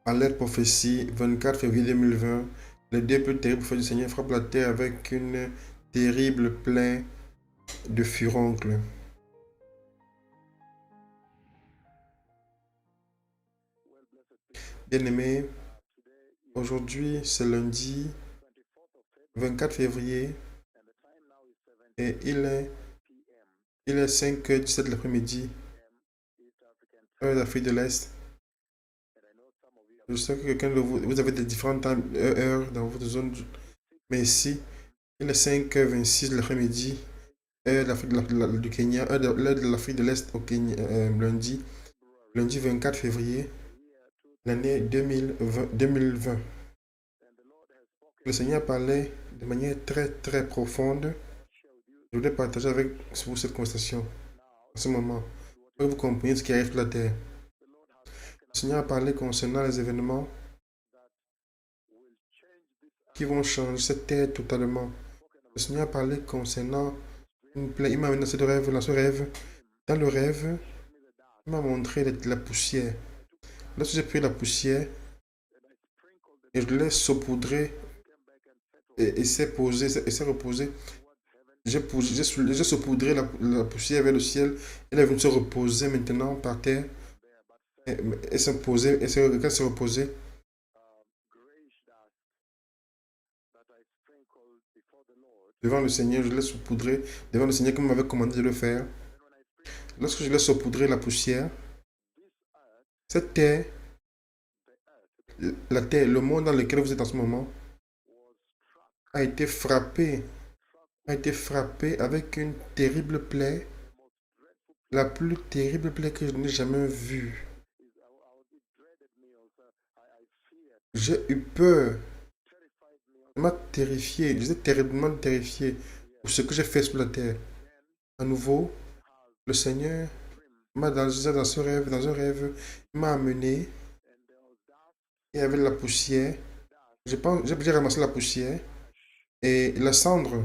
Alerte prophétie, 24 février 2020. Les deux plus terribles feux du Seigneur frappent la terre avec une terrible plaie de furoncles. Bien-aimés, aujourd'hui c'est lundi 24 février et il est 5h17 de l'après-midi, heure d'Afrique de l'Est. Je sais que quelqu'un de vous avez des différentes heures dans votre zone, mais ici, il est 5h26 de l'après-midi, heure du Kenya, l'heure de l'Afrique de l'Est au Kenya, lundi 24 février, l'année 2020. Le Seigneur parlait de manière très très profonde. Je voulais partager avec vous cette conversation en ce moment, pour que vous compreniez ce qui arrive sur la terre. Le Seigneur a parlé concernant les événements qui vont changer cette terre totalement. Le Seigneur a parlé concernant une plaie. Il m'a amené dans ce rêve. Dans le rêve, il m'a montré la poussière. Lorsque j'ai pris la poussière et je l'ai saupoudrée et s'est posée, et s'est reposée, j'ai saupoudré la poussière vers le ciel. Elle est venue se reposer maintenant par terre. Et s'est posée, et quand elle s'est reposée, devant le Seigneur, je l'ai saupoudré devant le Seigneur comme il m'avait commandé de le faire. Lorsque je l'ai saupoudré la poussière, cette terre, la terre, le monde dans lequel vous êtes en ce moment, a été frappé, avec une terrible plaie, la plus terrible plaie que je n'ai jamais vue. J'ai eu peur, ça m'a terrifié, j'étais terriblement terrifié pour ce que j'ai fait sur la terre. À nouveau, le Seigneur m'a dans un rêve, il m'a amené, il y avait de la poussière. J'ai ramassé la poussière et la cendre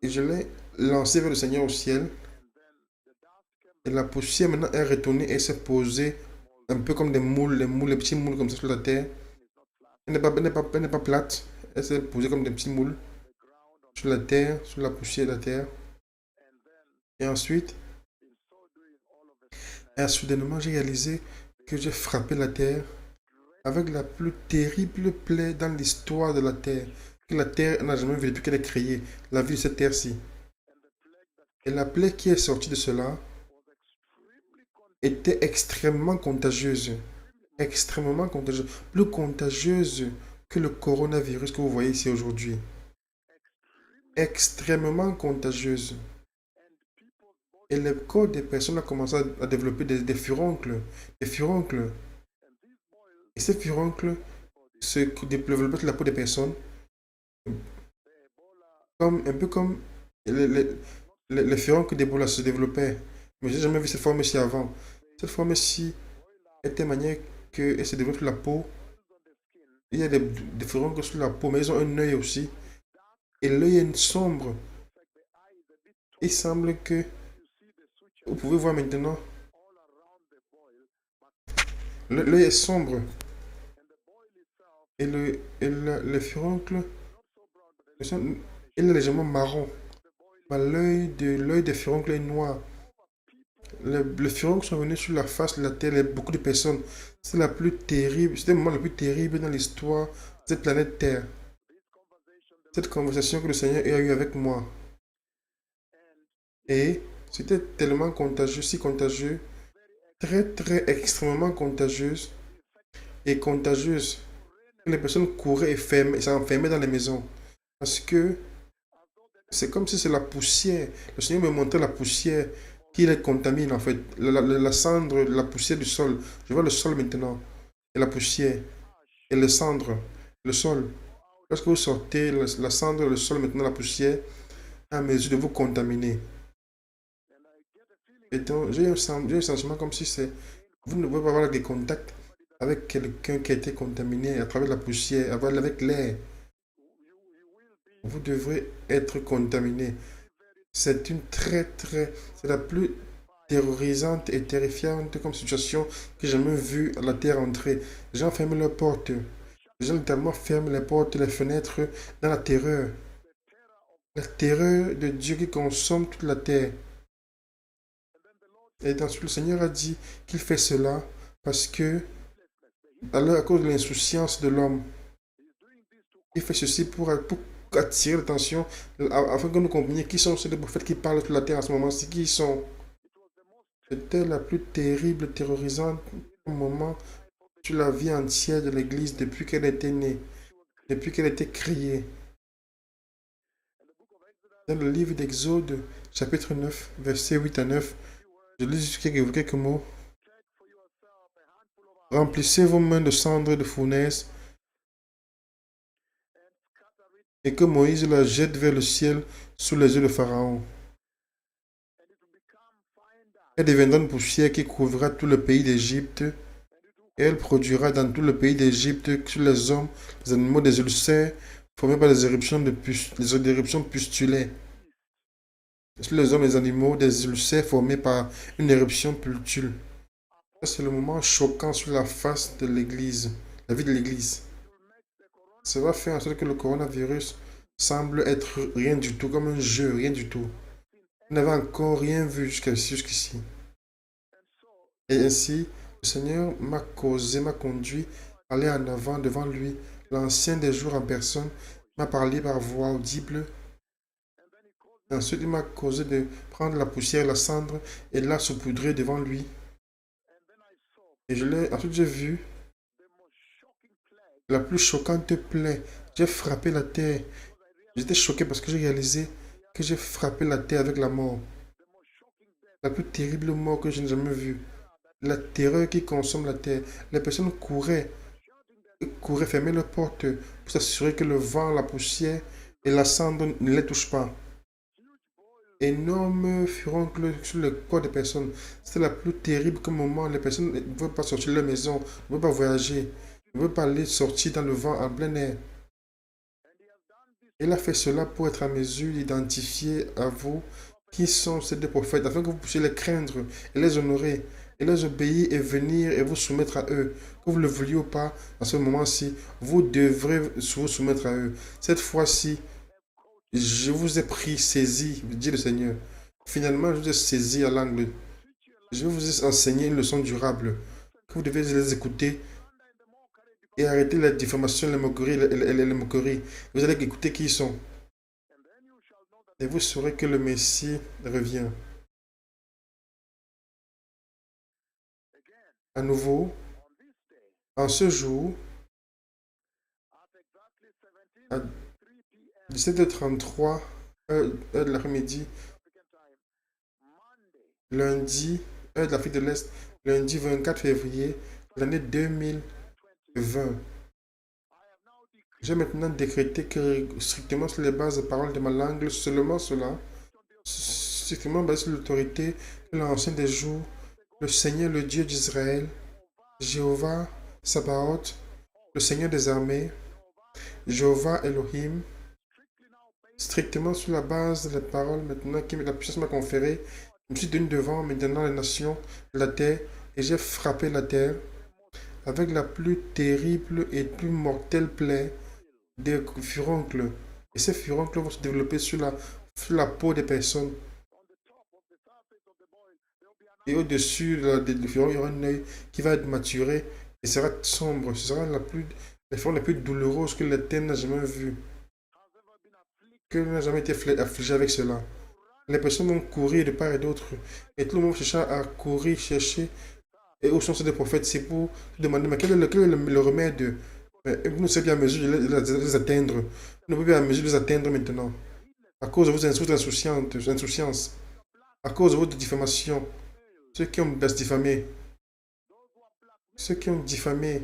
et je l'ai lancée vers le Seigneur au ciel. Et la poussière maintenant est retournée et s'est posée un peu comme des moules, les petits moules comme ça sur la terre. Elle n'est pas plate, elle s'est posée comme des petits moules sur la terre, sur la poussière de la terre. Et ensuite, soudainement, j'ai réalisé que j'ai frappé la terre avec la plus terrible plaie dans l'histoire de la terre, que la terre n'a jamais vu depuis qu'elle est créée, la vie de cette terre-ci. Et la plaie qui est sortie de cela était extrêmement contagieuse. Extrêmement contagieuse. Plus contagieuse que le coronavirus que vous voyez ici aujourd'hui. Extrêmement contagieuse. Et le corps des personnes a commencé à développer des furoncles. Des furoncles. Et ces furoncles se développaient sur la peau des personnes. Un peu comme les furoncles d'Ebola se développaient. Mais j'ai jamais vu cette forme-ci avant. Cette forme-ci était manière qu'elle se développe sur la peau. Il y a des furoncles sur la peau, mais ils ont un œil aussi. Et l'œil est sombre. Il semble que vous pouvez voir maintenant, l'œil est sombre. Et le furoncle, il est légèrement marron. Mais l'œil des furoncles est noir. Les furoncles sont venus sur la face de la Terre et beaucoup de personnes. C'est la plus terrible, c'est le moment le plus terrible dans l'histoire de cette planète Terre. Cette conversation que le Seigneur a eue avec moi. Et c'était tellement contagieux, si contagieux, très très extrêmement contagieuse et contagieuse. Les personnes couraient et s'enfermaient dans les maisons. Parce que c'est comme si c'est la poussière. Le Seigneur me montrait la poussière qui les contamine en fait. La cendre, la poussière du sol. Je vois le sol maintenant. Et la poussière. Et les cendres. Le sol. Lorsque vous sortez, la cendre, le sol, maintenant la poussière, à mesure de vous contaminer. Et donc, j'ai un sentiment comme si c'est. Vous ne pouvez pas avoir des contacts avec quelqu'un qui a été contaminé à travers la poussière, avec l'air. Vous devrez être contaminé. C'est la plus terrorisante et terrifiante comme situation que j'ai jamais vue à la terre entrer. Les gens ferment leurs portes. Les gens littéralement ferment les portes, les fenêtres dans la terreur. La terreur de Dieu qui consomme toute la terre. Et ensuite, le Seigneur a dit qu'il fait cela parce que, à cause de l'insouciance de l'homme, il fait ceci pour attirer l'attention, afin que nous comprenions qui sont ces prophètes qui parlent sur la terre en ce moment-ci, qui sont. C'était la plus terrible, terrorisante moment sur la vie entière de l'Église depuis qu'elle était née, depuis qu'elle était créée. Dans le livre d'Exode, chapitre 9, versets 8 à 9, je lis juste quelques mots. Remplissez vos mains de cendres de fournaise et que Moïse la jette vers le ciel sous les yeux de Pharaon. Elle deviendra une poussière qui couvrira tout le pays d'Égypte et elle produira dans tout le pays d'Égypte sur les hommes, les animaux des ulcères formés par les éruptions pustulaires. Sur les hommes et les animaux des ulcères formés par une éruption pustule. C'est le moment choquant sur la face de l'Église, la vie de l'Église. Ça va faire en sorte que le coronavirus semble être rien du tout, comme un jeu, rien du tout. On n'avait encore rien vu jusqu'ici. Et ainsi, le Seigneur m'a conduit à aller en avant devant lui. L'ancien des jours en personne m'a parlé par voix audible. Ensuite, il m'a causé de prendre la poussière et la cendre et la saupoudrer devant lui. Et ensuite j'ai vu la plus choquante plaie. J'ai frappé la terre. J'étais choqué parce que j'ai réalisé que j'ai frappé la terre avec la mort. La plus terrible mort que je n'ai jamais vue. La terreur qui consomme la terre. Les personnes couraient, fermaient leurs portes pour s'assurer que le vent, la poussière et la cendre ne les touchent pas. Énorme furoncle sur le corps des personnes. C'était la plus terrible que moment. Les personnes ne veulent pas sortir de leur maison, ne veulent pas voyager, ne veulent pas aller sortir dans le vent en plein air. Il a fait cela pour être à mesure d'identifier à vous qui sont ces deux prophètes, afin que vous puissiez les craindre et les honorer, et les obéir et venir et vous soumettre à eux. Que vous le vouliez ou pas, à ce moment-ci, vous devrez vous soumettre à eux. Cette fois-ci, je vous ai pris, saisi, dit le Seigneur. Finalement, je vous ai saisi à l'angle. Je vais vous enseigner une leçon durable, que vous devez les écouter et arrêter la diffamation, la moquerie, les moqueries. Vous allez écouter qui ils sont. Et vous saurez que le Messie revient. À nouveau, en ce jour, à 17h33, heure de l'après-midi, lundi, heure de l'Afrique de l'Est, lundi 24 février, l'année 2020. J'ai maintenant décrété que strictement sur les bases de paroles de ma langue, seulement cela, strictement basé sur l'autorité de l'ancien des jours, le Seigneur, le Dieu d'Israël, Jéhovah Sabaoth, le Seigneur des armées, Jéhovah Elohim, strictement sur la base de la parole maintenant que la puissance m'a conférée, je me suis tenu devant maintenant les nations de la terre et j'ai frappé la terre avec la plus terrible et plus mortelle plaie des furoncles. Et ces furoncles vont se développer sur la peau des personnes. Et au-dessus du furoncle, il y aura un œil qui va être maturé et sera sombre. Ce sera les formes les plus douloureuses que la terre n'a jamais vues. Que n'a jamais été affligé avec cela. Les personnes vont courir de part et d'autre. Et tout le monde cherche à courir, chercher. Et où sont ces prophètes? C'est pour demander, mais quel est le remède? Vous ne serez plus à mesure de les atteindre. Vous ne pouvez plus à mesure de les atteindre maintenant. À cause de vos insouciance. À cause de votre diffamation. Ceux qui ont diffamé. Ceux qui ont diffamé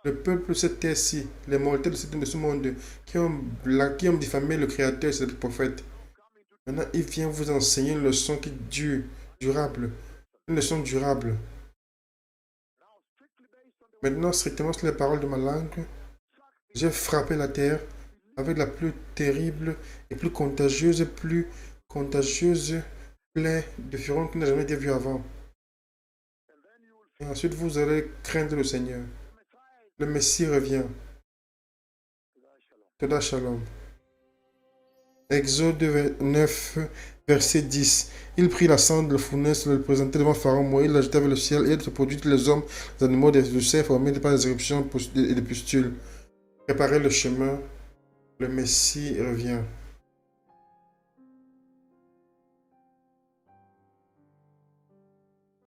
le peuple de cette terre-ci, les mortels de ce monde, qui ont diffamé le Créateur et ses prophètes. Maintenant, il vient vous enseigner une leçon qui dure, durable. Une leçon durable. Maintenant, strictement sur les paroles de ma langue, j'ai frappé la terre avec la plus terrible et plus contagieuse plein de fureurs qui n'a jamais été vu avant. Et ensuite, vous allez craindre le Seigneur. Le Messie revient. Toda Shalom. Exode 9, verset 10. Il prit la cendre de la fournaise, le présentait devant Pharaon. Moïse l'ajouta vers le ciel et il se produit tous les hommes, les animaux, des cerfs formés par des éruptions et des pustules. Préparez le chemin. Le Messie revient.